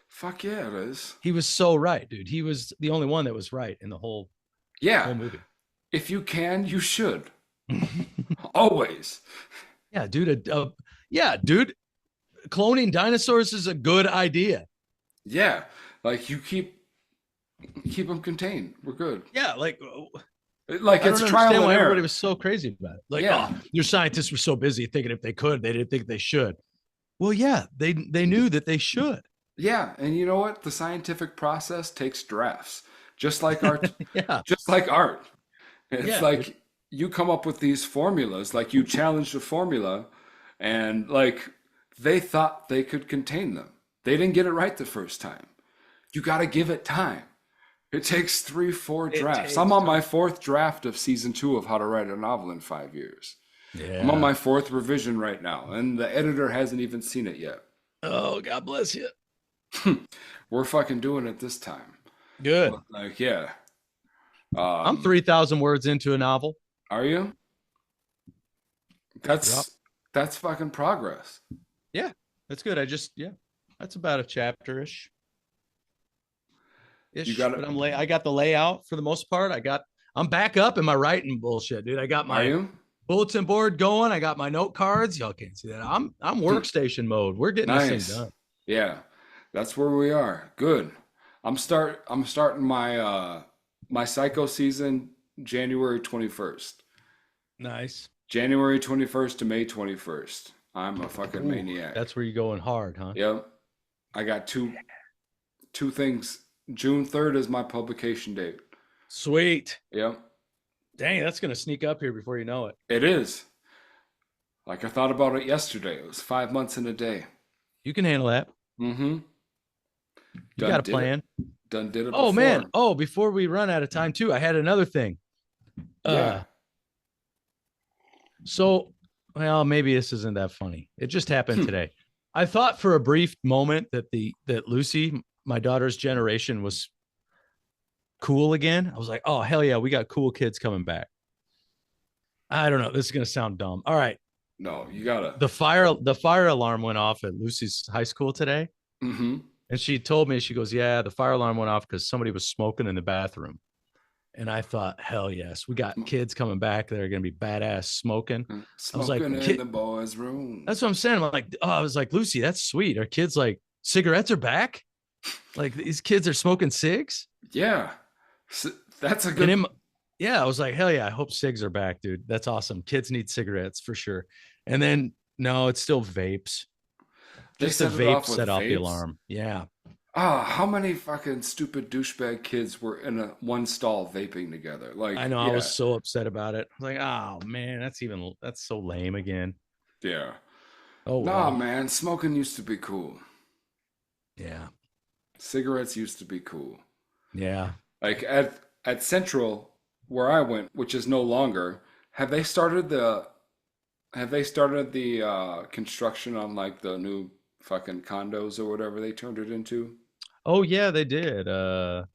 fuck yeah, it is. He was so right, dude. He was the only one that was right in the whole Yeah, movie. if you can, you should. Always. Yeah, dude. Yeah, dude. Cloning dinosaurs is a good idea. Yeah, like you keep them contained. We're good. Yeah, like Like I it's don't trial understand and why error. everybody was so crazy about it. Like, Yeah. oh, your scientists were so busy thinking if they could, they didn't think they should. Well, yeah, they knew that they should. Yeah, and you know what? The scientific process takes drafts, just like art. Yeah, Just like art. It's Yeah, like you come up with these formulas, like you challenge the formula, and like they thought they could contain them. They didn't get it right the first time. You got to give it time. It takes 3-4 drafts. takes I'm on my 4th draft of season 2 of How to Write a Novel in 5 years. yeah. I'm on my 4th revision right now, and the editor hasn't even seen it yet. Oh, God bless you. We're fucking doing it this time. Good. Like, yeah. I'm 3,000 words into a novel. Are you? That's Yep. that's fucking progress. That's good. That's about a chapter-ish. You got it. But I got the layout for the most part. I'm back up in my writing bullshit, dude. I got Are my you? bulletin board going. I got my note cards. Y'all can't see that. I'm workstation mode. We're getting this Nice. thing done. Yeah. That's where we are. Good. I'm starting my my psycho season January 21st. Nice. January 21st to May 21st. I'm a fucking Ooh, maniac. that's where you're going hard, huh? Yep. I got two things. June 3rd is my publication date. Sweet. Yep. Dang, that's gonna sneak up here before you know it. It is. Like I thought about it yesterday. It was 5 months in a day. You can handle that. Mm-hmm. You got a plan. Done did it Oh before. man. Oh, before we run out of time too, I had another thing. Yeah. So, well, maybe this isn't that funny. It just happened today. I thought for a brief moment that Lucy, my daughter's generation, was cool again. I was like, oh hell yeah, we got cool kids coming back. I don't know. This is gonna sound dumb. All right. No, you gotta. The fire alarm went off at Lucy's high school today. Mm-hmm. And she told me, she goes, yeah, the fire alarm went off because somebody was smoking in the bathroom. And I thought, hell yes, we got kids coming back that are going to be badass smoking. Smoking I was like, in the boys' room. That's what I'm saying. I'm like, oh, I was like, Lucy, that's sweet. Are kids like, cigarettes are back? Like these kids are smoking cigs? Yeah. That's a good. Yeah, I was like, hell yeah, I hope cigs are back, dude. That's awesome. Kids need cigarettes for sure. And then, no, it's still vapes. Just a vape set off the alarm. Yeah. How many fucking stupid douchebag kids were in one stall vaping together? Like, I know, I was so upset about it. I was like, oh man, that's so lame again. Yeah. Oh nah, man, smoking used to be cool. Yeah. Cigarettes used to be cool. Yeah. Like at Central, where I went, which is no longer, have they started the construction on like the new fucking condos or whatever they turned it into? Oh yeah, they did. Down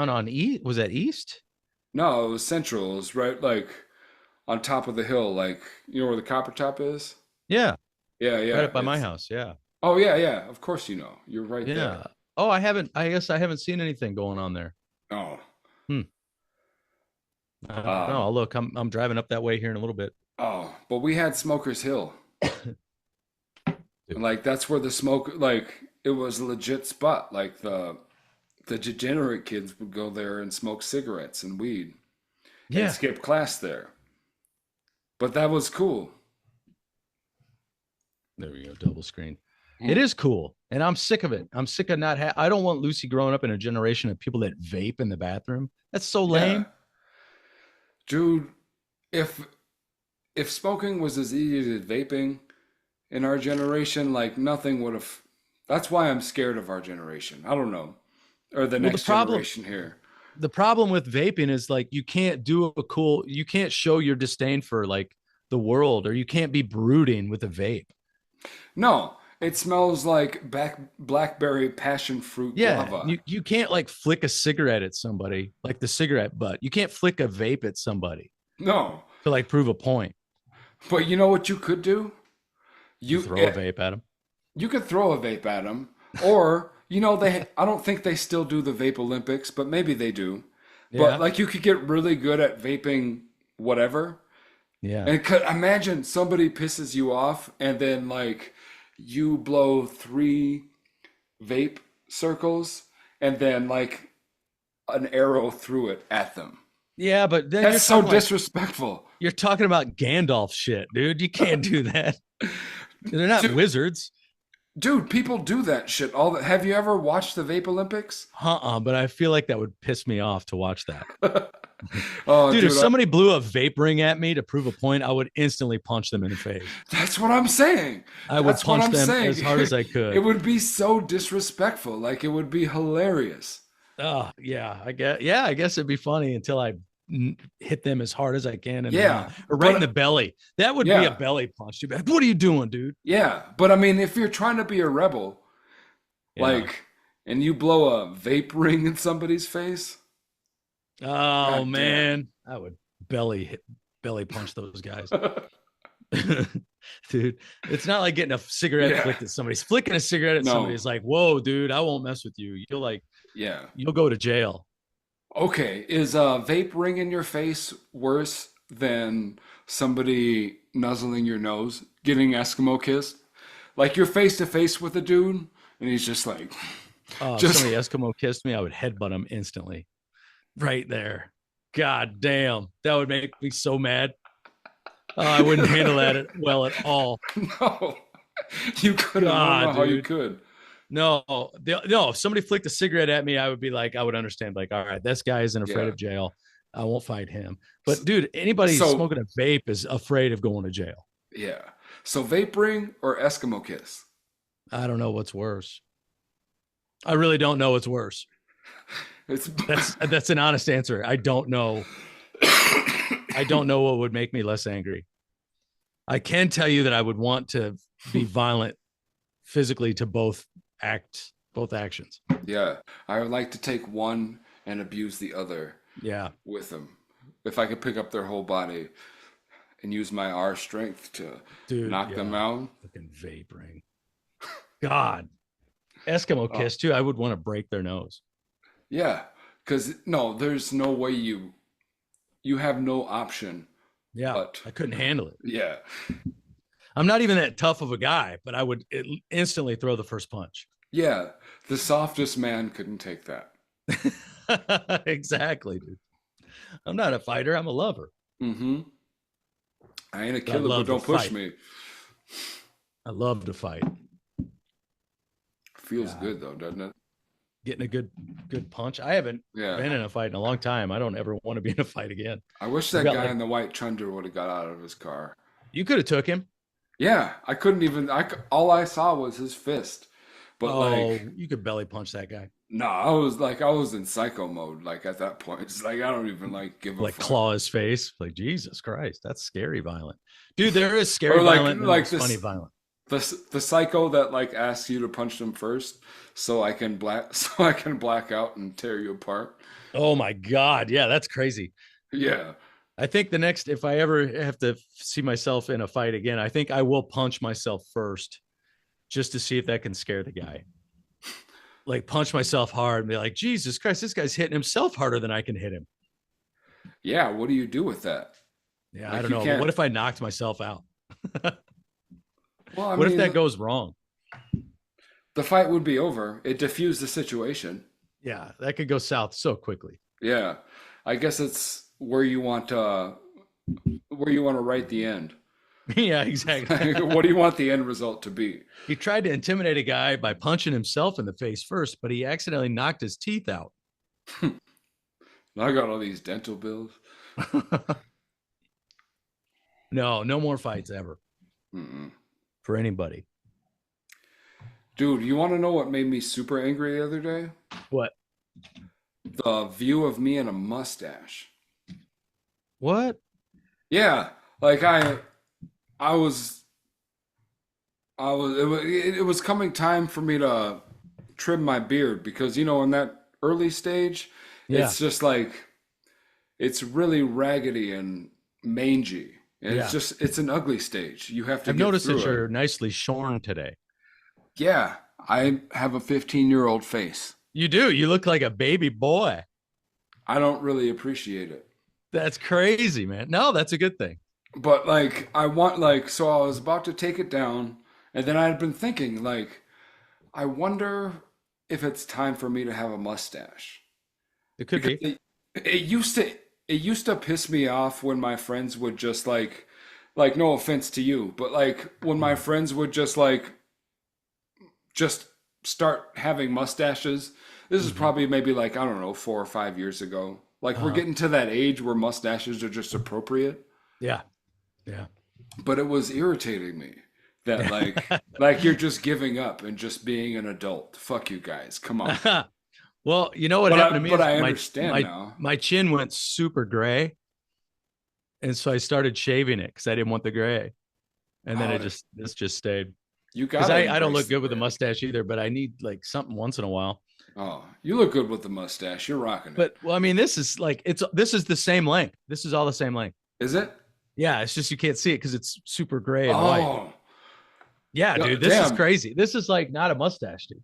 on East, was that East? No, it was Central. It was right like on top of the hill, like you know where the Copper Top is? Yeah. Yeah. Right up by my house. Yeah. Oh yeah. Of course you know. You're right there. Oh, I guess I haven't seen anything going on there. Oh. I don't know. I'll look. I'm driving up that way here in a little bit. Oh, but we had Smokers Hill. Like that's where the smoke, like it was a legit spot. Like the degenerate kids would go there and smoke cigarettes and weed. Yeah. And skip class there. But that was cool. There we go. Double screen. It is cool. And I'm sick of it. I'm sick of I don't want Lucy growing up in a generation of people that vape in the bathroom. That's so lame. Yeah. Dude, if smoking was as easy as vaping in our generation, like nothing would have. That's why I'm scared of our generation. I don't know. Or the next generation here. The problem with vaping is like you can't show your disdain for like the world, or you can't be brooding with a vape. No, it smells like blackberry passion fruit guava. You can't like flick a cigarette at somebody, like the cigarette butt. You can't flick a vape at somebody. No. To like prove a point. But you know what you could do? You throw a vape at them. You could throw a vape at them, or you know I don't think they still do the Vape Olympics, but maybe they do. Yeah. But like you could get really good at vaping whatever. Yeah. And imagine somebody pisses you off, and then like you blow 3 vape circles, and then like an arrow through it at them. Yeah, but then that's so disrespectful. You're talking about Gandalf shit, dude. You can't do that. They're not wizards. Dude, people do that shit. Have you ever watched the Vape Olympics? But I feel like that would piss me off to watch that. Oh, dude, if somebody blew a vape ring at me to prove a point, I would instantly punch them in the face. That's what I'm saying. I would punch them as hard as I could. It would be so disrespectful. Like it would be hilarious. Oh, yeah. I guess it'd be funny until I hit them as hard as I can. And or right in the belly. That would be a belly punch. You'd be like, what are you doing, dude? Yeah. But I mean, if you're trying to be a rebel, and you blow a vape ring in somebody's face. Oh man, I would belly punch those guys. Dude, it's not like getting a cigarette flicked at somebody. Flicking a cigarette at somebody is like, whoa, dude, I won't mess with you. You'll go to jail. Okay, is a vape ring in your face worse than somebody nuzzling your nose, getting Eskimo kissed? Like you're face to face with a dude, and he's just like, if somebody Eskimo kissed me, I would headbutt him instantly. Right there. God damn. That would make me so mad. Oh, I wouldn't handle that well at all. No, you couldn't. I don't know how you Dude. could. No, no. If somebody flicked a cigarette at me, I would be like, I would understand. Like, all right, this guy isn't afraid Yeah. of jail. I won't fight him. But dude, anybody So smoking a vape is afraid of going to jail. yeah. So vape ring or Eskimo kiss? I don't know what's worse. I really don't know what's worse. It's That's an honest answer. I don't know. I don't know what would make me less angry. I can tell you that I would want to be violent physically to both actions. yeah. I would like to take one and abuse the other Yeah. with them. If I could pick up their whole body and use my R strength to Dude, knock them out. Fucking vape ring. God. Eskimo kiss too. I would want to break their nose. Yeah. Because no, there's no way you have no option. Yeah. But I couldn't handle it. yeah. I'm not even that tough of a guy, but I would instantly throw the first punch. Yeah. The softest man couldn't take that. Exactly, dude. I'm not a fighter. I'm a lover. Mm-hmm. I ain't a I killer, love but don't to push fight. me. I love to fight. Feels good though, doesn't it? Getting a good punch. I haven't Yeah. been in a fight in a long time. I don't ever want to be in a fight again. I wish that got, guy like- in the white Tundra would have got out of his car. You could have took him. Yeah, I couldn't even. All I saw was his fist. But like, you could belly punch that guy. no, I was in psycho mode. Like at that point, it's like I don't even give a Like fuck. claw his face. Like, Jesus Christ, that's scary violent. Dude, there is scary Or like- violent and like there's this- funny violent. The psycho that like asks you to punch them first, so I can black out and tear you apart. Oh my God. Yeah, that's crazy. Yeah, I think the next, if I ever have to see myself in a fight again, I think I will punch myself first just to see if that can scare the guy. Like punch myself hard and be like, Jesus Christ, this guy's hitting himself harder than I can hit him. yeah. What do you do with that? Yeah, Like, I don't you know. But can't- what if I knocked myself out? Well, I What mean, if that goes wrong? the fight would be over. It diffused the situation. Yeah, that could go south so quickly. Yeah, I guess it's where you want to write the end. Yeah, exactly. What do you want the end result to be? He tried to intimidate a guy by punching himself in the face first, but he accidentally knocked his teeth out. I got all these dental bills. No more fights ever Mm-mm. for anybody. Dude, you want to know what made me super angry the other day? What? The view of me and a mustache. What? Yeah, like it was coming time for me to trim my beard because in that early stage, Yeah. it's just like it's really raggedy and mangy. And Yeah. it's an ugly stage. You have to I've get noticed through that it. you're nicely shorn today. Yeah, I have a 15-year-old face. You do. You look like a baby boy. I don't really appreciate it. That's crazy, man. No, that's a good thing. But so I was about to take it down, and then I had been thinking, I wonder if it's time for me to have a mustache. It could be. Because it used to piss me off when my friends would just no offense to you, but when my friends would just start having mustaches. This is probably maybe I don't know, 4 or 5 years ago. We're getting to that age where mustaches are just appropriate. Yeah. Yeah. But it was irritating me that you're just giving up and just being an adult. Fuck you guys. Come on. Well, you know what But happened I- to me? but is I understand now. My chin went super gray. And so I started shaving it because I didn't want the gray. And then Oh, this just stayed. You got Because I don't look good with a mustache either, but I need something once in a while. Oh, you look good with the mustache. You're rocking it. But well, I mean, this is the same length. This is all the same length. Is it? Yeah, it's just you can't see it because it's super gray and white. Oh, Yeah, Yeah, dude, this is damn. crazy. This is not a mustache, dude.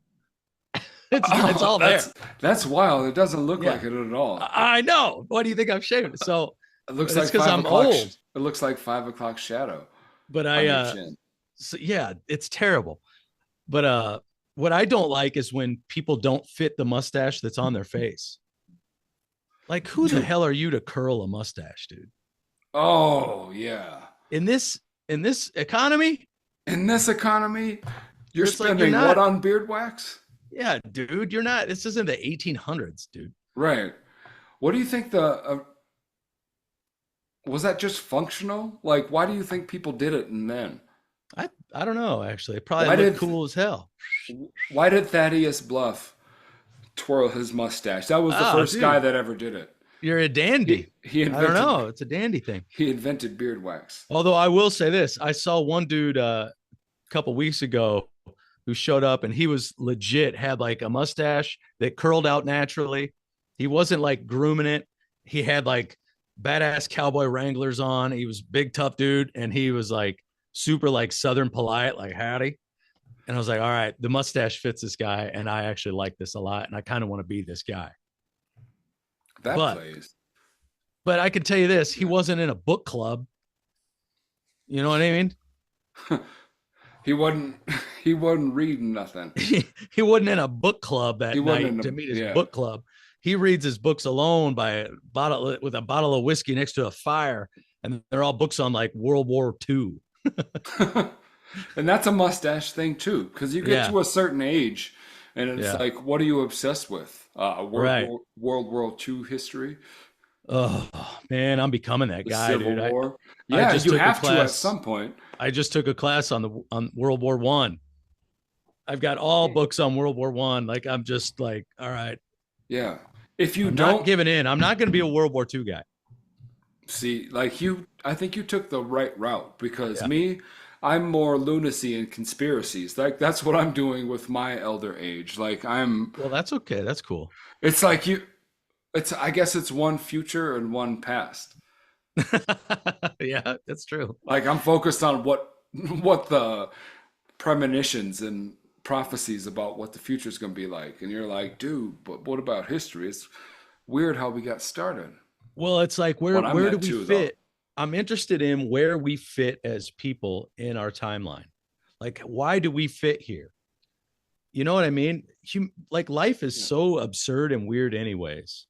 It's all there. That's wild. It doesn't look Yeah. like it at all. I know. What do you think I'm shaving? So, It looks it's like 'cause 5 I'm o'clock. old. It looks like 5 o'clock shadow but on your I chin. so yeah, it's terrible. But what I don't like is when people don't fit the mustache that's on their face. Like, who the hell are you to curl a mustache, dude? Oh yeah. in this economy, In this economy, you're it's like spending you're not, what on beard wax? yeah, dude, you're not. This isn't the 1800s, dude. Right. What do you think the was that just functional? Like, why do you think people did it and then? I don't know. Actually, it probably Why looked did cool as hell. why did Thaddeus Bluff twirl his mustache? That was the Oh, first guy dude, that ever did it. you're a dandy. He I don't invented know. It's a dandy thing. he invented beard wax. Although I will say this, I saw one dude a couple weeks ago who showed up and he was legit, had like a mustache that curled out naturally. He wasn't like grooming it. He had like badass cowboy Wranglers on. He was big, tough dude. And he was like super like Southern polite, like howdy. And I was like, all right, the mustache fits this guy. And I actually like this a lot. And I kind of want to be this guy. That But plays. but I can tell you this, he wasn't in a book club. You know what I mean? He wasn't he wasn't reading nothing. He wasn't in a book club that He wasn't night in a- to meet his yeah. book club. He reads his books alone by a bottle with a bottle of whiskey next to a fire, and they're all books on like World War II. And that's a mustache thing too, because you get Yeah. to a certain age, and it's Yeah. like, what are you obsessed with? Right. World War II history, Oh man, I'm becoming that the guy, Civil dude. War. I Yeah, just you took a have to at class. some point. I just took a class on World War One. I've got all books on World War One. Like I'm just like, all right, Yeah. If you I'm don't not giving in. I'm not going to be a World War II guy. see, like I think you took the right route because Yeah. me, I'm more lunacy and conspiracies. Like that's what I'm doing with my elder age. Like Well, that's okay. That's cool. it's like I guess it's one future and one past. Yeah, that's true. Like I'm focused on what the premonitions and prophecies about what the future is going to be like, and you're like, dude, but what about history? It's weird how we got started. Well, it's like where What I'm do at we too, fit? I'm interested in where we fit as people in our timeline. Like, why do we fit here? You know what I mean? Like life is Yeah. so absurd and weird, anyways.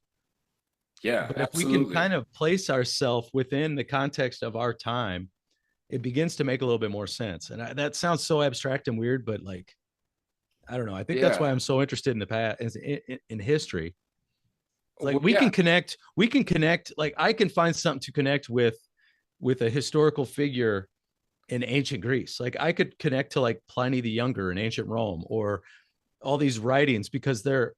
Yeah, But if we absolutely. can kind of place ourselves within the context of our time, it begins to make a little bit more sense. And that sounds so abstract and weird, but like, I don't know. I think that's Yeah. why I'm so interested in the past, in history. It's like Well, we yeah. can connect. We can connect. Like I can find something to connect with a historical figure in ancient Greece. Like I could connect to like Pliny the Younger in ancient Rome, or all these writings, because they're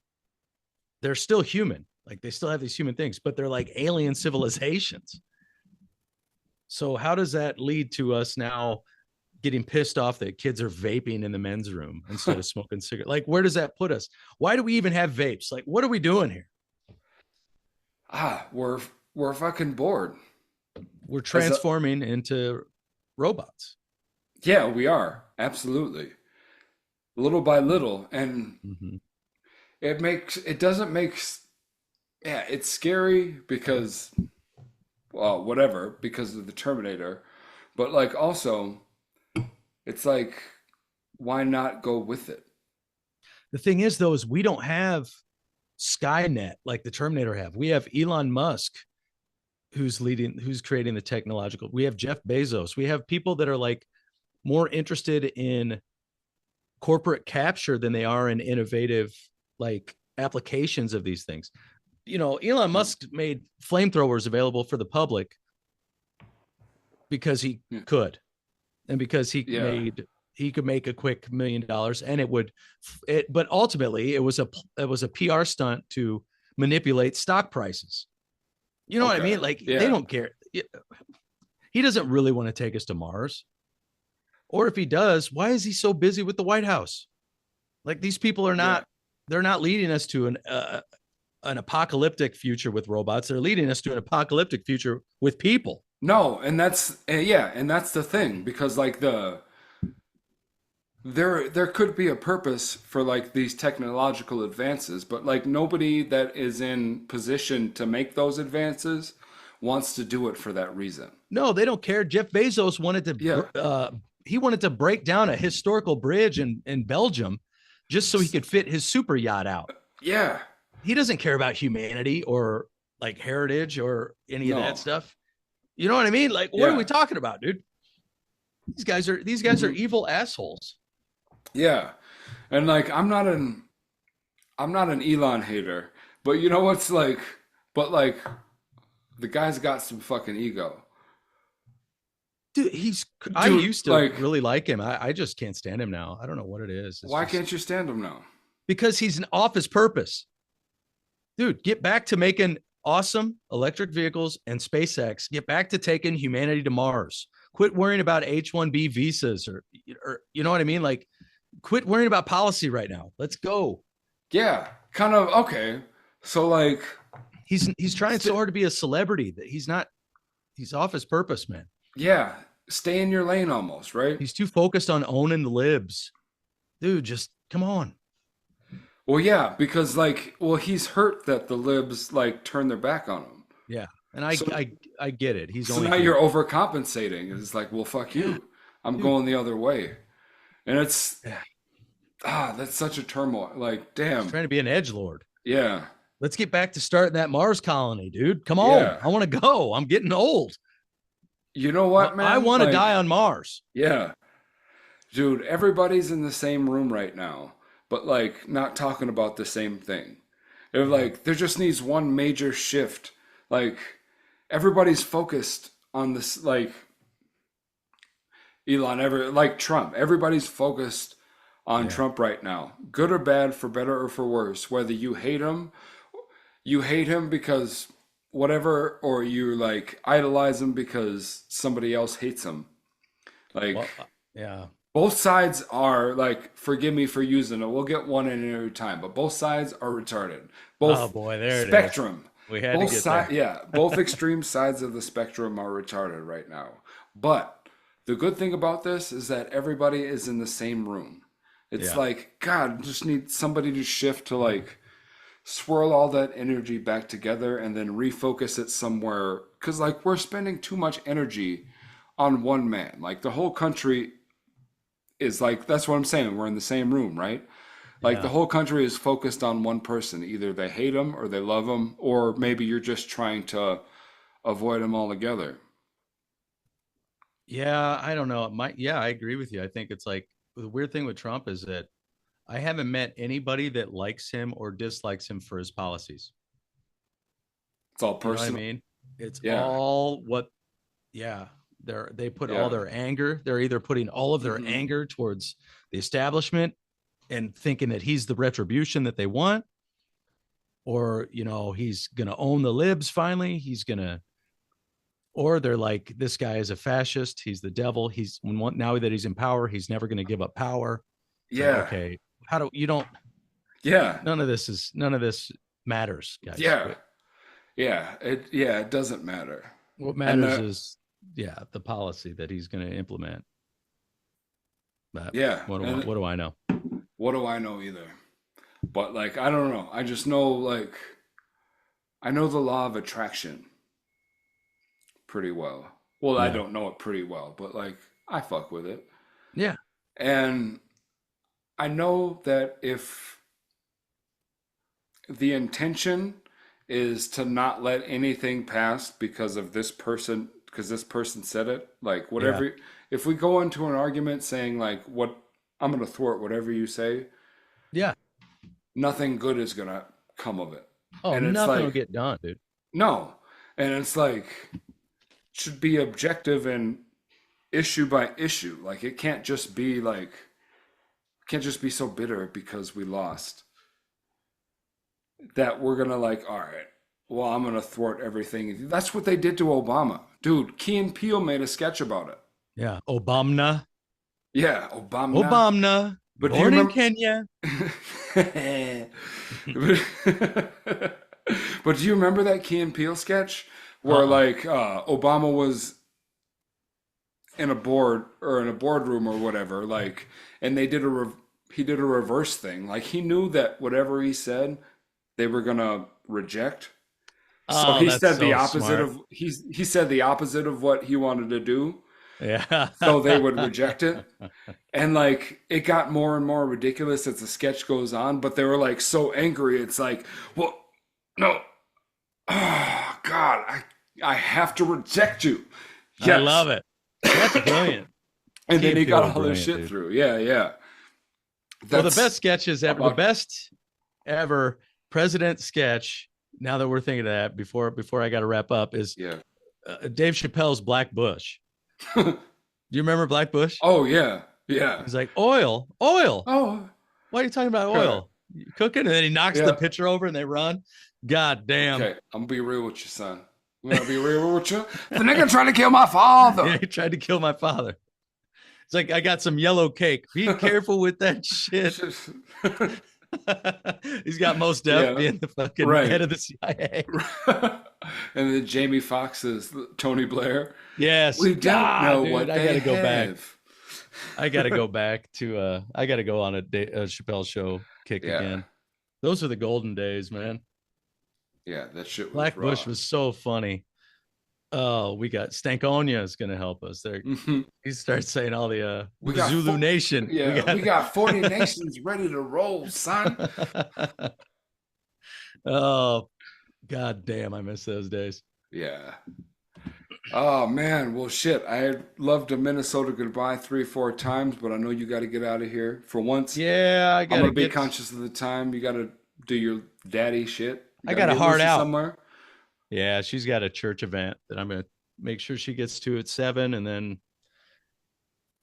still human. Like they still have these human things, but they're like alien civilizations. So how does that lead to us now getting pissed off that kids are vaping in the men's room instead of smoking cigarettes? Like, where does that put us? Why do we even have vapes? Like, what are we doing here? We're fucking bored. We're transforming into robots. Yeah, we are. Absolutely. Little by little. And Mm-hmm. it doesn't make, yeah, it's scary because, well, whatever, because of the Terminator. But like also, it's like, why not go with it? The thing is, though, is we don't have Skynet like the Terminator have. We have Elon Musk who's creating the technological. We have Jeff Bezos. We have people that are like more interested in corporate capture than they are in innovative like applications of these things. You know, Elon Musk made flamethrowers available for the public because he Yeah. could, and because he Yeah. could make a quick $1 million, and but ultimately it was a PR stunt to manipulate stock prices. You know what I Okay. mean? Like Yeah. they don't care. He doesn't really want to take us to Mars. Or if he does, why is he so busy with the White House? Like these people are not, they're not leading us to an apocalyptic future with robots. They're leading us to an apocalyptic future with people. No, and that's the thing, because like there could be a purpose for like these technological advances, but like nobody that is in position to make those advances wants to do it for that reason. No, they don't care. Jeff Bezos wanted to, he wanted to break down a historical bridge in Belgium just so he could fit his super yacht out. Yeah. He doesn't care about humanity or like heritage or any of No. that stuff. You know what I mean? Like, what are we talking about, dude? These guys are evil assholes. Yeah. And like I'm not an Elon hater, but you know what's like, but like the guy's got some fucking ego. Dude, I Dude, used to like, really like him. I just can't stand him now. I don't know what it is. why can't you stand him now? Because he's an office purpose. Dude, get back to making awesome electric vehicles and SpaceX. Get back to taking humanity to Mars. Quit worrying about H-1B visas or you know what I mean? Like, quit worrying about policy right now. Let's go. Yeah, kind of okay. So like He's trying so hard to be a celebrity that he's not. He's office purpose, man. yeah, stay in your lane almost, right? He's too focused on owning the libs. Dude, just come on. Well, yeah, because like, well, he's hurt that the libs like turn their back on him. Yeah. And I get it. He's So only now here. you're overcompensating. It's like, well, fuck you. I'm going the other way. And it's that's such a turmoil. Like, damn. He's trying to be an edgelord. Yeah. Let's get back to starting that Mars colony, dude. Come on. Yeah. I want to go. I'm getting old. You know what, man? I want to Like, die on Mars. Yeah. Dude, everybody's in the same room right now, but like not talking about the same thing. They're like, there just needs one major shift. Like, everybody's focused on this, like like Trump. Everybody's focused on Trump right now. Good or bad, for better or for worse. Whether you hate him because whatever, or you like idolize him because somebody else hates him. Like, Well, yeah. both sides are like, forgive me for using it. We'll get one in every time, but both sides are retarded. Both Oh boy, there it is. spectrum. We had Both to get there. yeah, both extreme sides of the spectrum are retarded right now. But the good thing about this is that everybody is in the same room. It's Yeah. like, God, just need somebody to shift to like swirl all that energy back together and then refocus it somewhere. Because like, we're spending too much energy on one man. Like, the whole country is like, that's what I'm saying. We're in the same room, right? Like, Yeah. the whole country is focused on one person. Either they hate him or they love him, or maybe you're just trying to avoid him altogether. Yeah, I don't know. I agree with you. I think it's like the weird thing with Trump is that I haven't met anybody that likes him or dislikes him for his policies. It's all You know what I personal. mean? It's Yeah. all what, they put Yeah. all their anger. They're either putting all of their Mhm. anger towards the establishment and thinking that he's the retribution that they want, or, he's going to own the libs finally. Or they're like, this guy is a fascist. He's the devil. Now that he's in power, he's never going to give up power. It's like, Yeah. okay. Yeah. None of this matters, guys. Yeah. Yeah. It doesn't matter. What And, matters is, the policy that he's going to implement. But Yeah. what And do I know? what do I know either? But like, I don't know. I just know, like, I know the law of attraction pretty well. Well, I Yeah. don't know it pretty well, but like, I fuck with it. Yeah. And I know that if the intention is to not let anything pass because this person said it, like, whatever, if we go into an argument saying like, what, I'm going to thwart whatever you say, Yeah. nothing good is going to come of it. Oh, And it's nothing like, will get done, dude. no. And it's like, should be objective and issue by issue. Like, it can't just be so bitter because we lost that we're going to like, all right, well, I'm going to thwart everything. That's what they did to Obama. Dude, Key and Peele made a sketch about it. Yeah. Obama. Yeah, Obama. Obama. But do you Born in remember- Kenya. But do you remember that Key and Peele sketch where like Obama was in a boardroom or whatever, like, and they did he did a reverse thing. Like, he knew that whatever he said, they were gonna reject. So he that's said the so opposite smart. of he said the opposite of what he wanted to do. Yeah. So they would reject it. And like, it got more and more ridiculous as the sketch goes on, but they were like so angry. It's like, well, no. Oh God, I have to reject you. I love it. That's brilliant. And then he got all brilliant, this shit dude. through. Yeah, yeah. Well, the best sketches ever, the about- best ever president sketch. Now that we're thinking of that, before I got to wrap up, is Dave Chappelle's Black Bush. Do you remember Black Bush? Oh yeah, yeah. He's like, oil. Oh, Why are you talking about oil? You cooking? And then he knocks Yeah. the pitcher over and they run. God damn. okay. I'm gonna be real with you, son. I'm gonna be real with you. The nigga trying to kill my father. Yeah, he tried to kill my father. It's like, I got some yellow cake. Be careful with that shit. He's got Mos Def being the fucking head of the CIA. And then Jamie Foxx is Tony Blair. Yes. We don't know dude, what I they gotta go back. have. I gotta go back to I gotta go on a Chappelle show kick again. Those are the golden days, man. Yeah, that shit was Black raw. Bush was so funny. Oh, we got Stankonia is gonna help us there. He starts saying all the We got Zulu Nation. Yeah, we got 40 nations ready to roll, son. Oh, god damn, I miss those days. Yeah. Oh man, well shit. I loved a Minnesota goodbye 3-4 times, but I know you got to get out of here for once. Yeah, I I'm gotta gonna be conscious of the time. You got to do your daddy shit. I got a hard out somewhere. Yeah, she's got a church event that I'm gonna make sure she gets to at 7, and then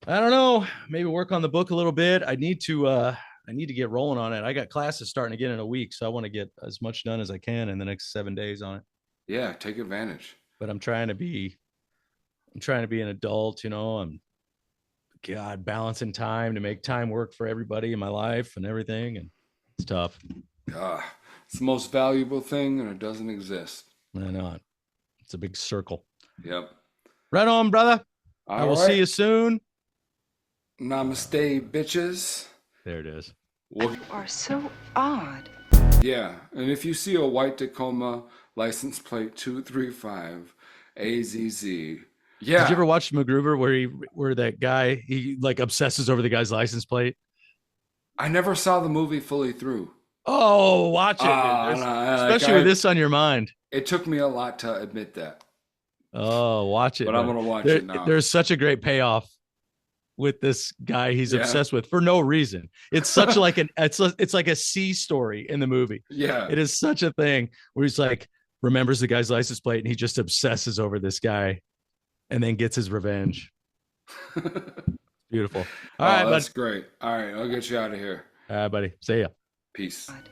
I don't know, maybe work on the book a little bit. I need to get rolling on it. I got classes starting again in a week, so I want to get as much done as I can in the next 7 days on it. Yeah, take advantage. But I'm trying to be an adult, you know. I'm balancing time to make time work for everybody in my life and everything, and it's tough. It's the most valuable thing, and it doesn't exist. I know. It's a big circle. Yep. Right on, brother. I will see you soon. Namaste, bitches. There it is. You are so odd. Yeah, and if you see a white Tacoma license plate 235 AZZ, yeah. Did you ever watch MacGruber where that guy, he like obsesses over the guy's license plate? I never saw the movie fully through. Oh, watch it, especially with this on your mind. It took me a lot to admit that. Oh, watch it. But I'm gonna watch it now. There's such a great payoff with this guy he's obsessed with for no reason. It's such like it's like a C story in the movie. Yeah, it is such a thing where he's like remembers the guy's license plate and he just obsesses over this guy, and then gets his revenge. Beautiful. All right, that's great. All right, I'll get you out of here. All right, buddy. See ya. Peace. God.